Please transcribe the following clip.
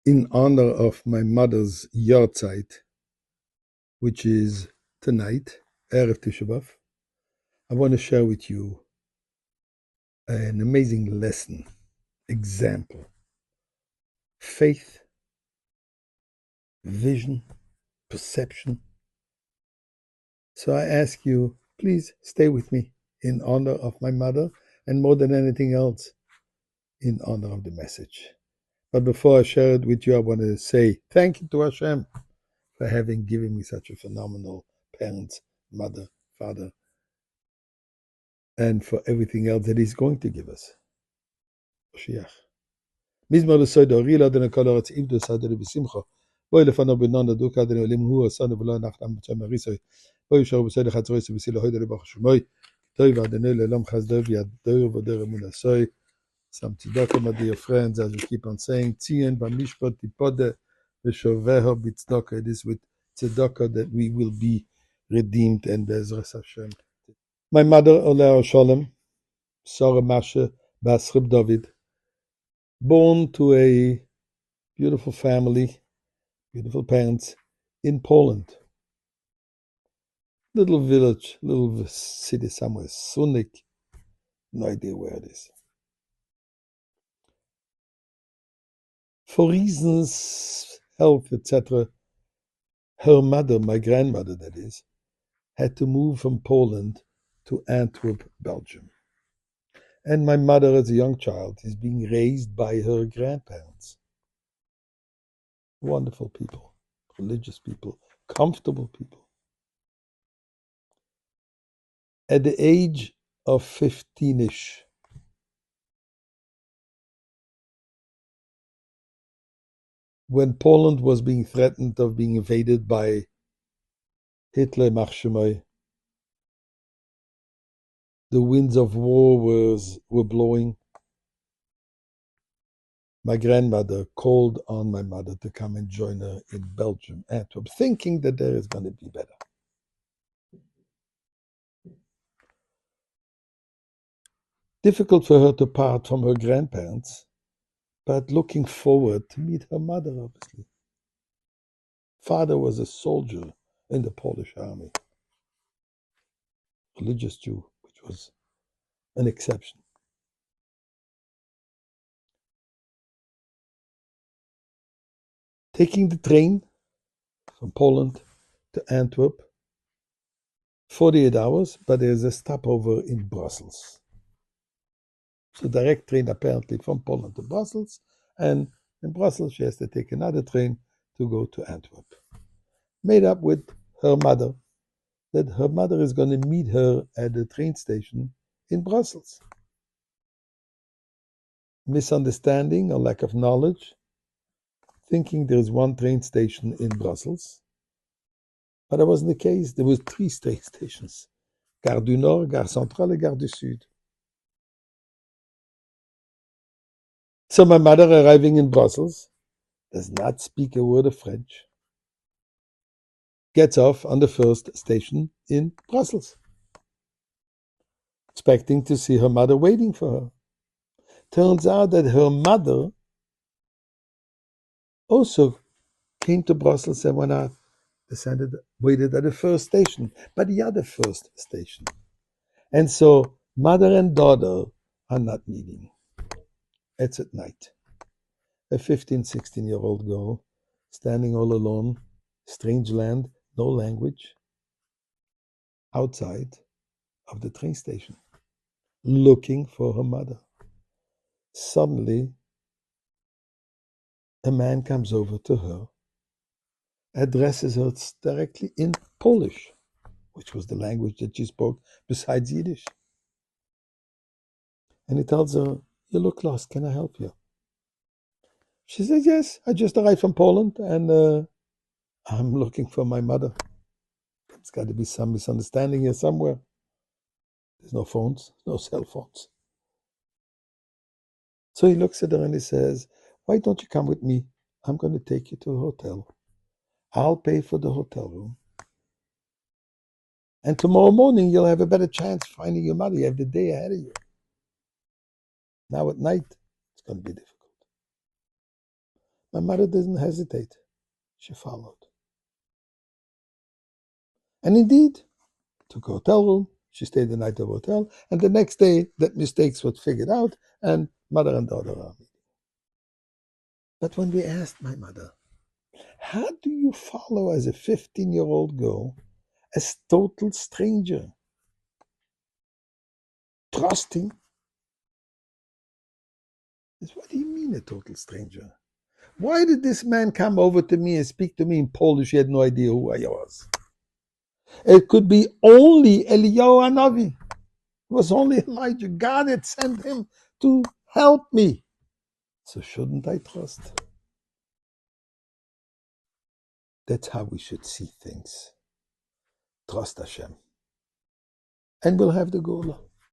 in honor of my mother's yahrzeit, which is tonight, Erev Tisha B'Av, I want to share with you an amazing lesson, example, faith, vision, perception. So I ask you, please stay with me in honor of my mother, and more than anything else, in honor of the message. But before I share it with you, I want to say thank you to Hashem for having given me such a phenomenal parents, mother, father, and for everything else that He's going to give us. Moshiach. מזמור לסוידו, רילה דנה כל ארץ עבדו סעדו בשמחו. בואי לפנו בנונה דוקה דנה עולים הוא עשנו ולא נחלם בצ'ם הריסוי. בואי ישארו בסוידו חצרויסו בסילו הוידו לבח שמוי. טוי ועדנו לעולם חסדו וידו ודר אמון הסוי. Some tzedakah, my dear friends, as we keep on saying, Tzion b'mishpat tipode v'shoveho b'tzedakah. It is with tzedakah that we will be redeemed, and Be'ezras Hashem. My mother, Oleh Shalom, Sarah Masha Bas Reb David, born to a beautiful family, beautiful parents in Poland. Little village, little city somewhere, Sunik, no idea where it is. For reasons, health, etc., her mother, my grandmother that is, had to move from Poland to Antwerp, Belgium. And my mother, as a young child, is being raised by her grandparents. Wonderful people, religious people, comfortable people. At the age of 15-ish, when Poland was being threatened of being invaded by Hitler, Machshemai, the winds of war were blowing. My grandmother called on my mother to come and join her in Belgium, Antwerp, thinking that there is going to be better. Difficult for her to part from her grandparents, but looking forward to meet her mother, obviously. Father was a soldier in the Polish army, religious Jew, which was an exception. Taking the train from Poland to Antwerp, 48 hours, but there's a stopover in Brussels. So direct train apparently from Poland to Brussels, and in Brussels she has to take another train to go to Antwerp. Made up with her mother, that her mother is going to meet her at the train station in Brussels. Misunderstanding or lack of knowledge, thinking there's one train station in Brussels. But that wasn't the case. There were 3 train stations. Gare du Nord, Gare Centrale, and Gare du Sud. So my mother, arriving in Brussels, does not speak a word of French. Gets off on the first station in Brussels, expecting to see her mother waiting for her. Turns out that her mother also came to Brussels and went out, waited at the first station, but the other first station. And so mother and daughter are not meeting. It's at night. A 15, 16-year-old girl standing all alone, strange land, no language, outside of the train station, looking for her mother. Suddenly, a man comes over to her, addresses her directly in Polish, which was the language that she spoke besides Yiddish. And he tells her, "You look lost, can I help you?" She says, "Yes, I just arrived from Poland and I'm looking for my mother. There's got to be some misunderstanding here somewhere. There's no phones, no cell phones." So he looks at her and he says, "Why don't you come with me? I'm going to take you to a hotel. I'll pay for the hotel room. And tomorrow morning, you'll have a better chance finding your mother. You have the day ahead of you. Now at night, it's going to be difficult." My mother didn't hesitate. She followed. And indeed, took a hotel room. She stayed the night at the hotel. And the next day, that mistakes were figured out, and mother and daughter are meeting. But when we asked my mother, how do you follow as a 15-year-old girl a total stranger? Trusting? What do you mean a total stranger? Why did this man come over to me and speak to me in Polish? He had no idea who I was. It could be only Eliyahu Hanavi. It was only Elijah. God had sent him to help me. So shouldn't I trust? That's how we should see things. Trust Hashem. And we'll have the Gula.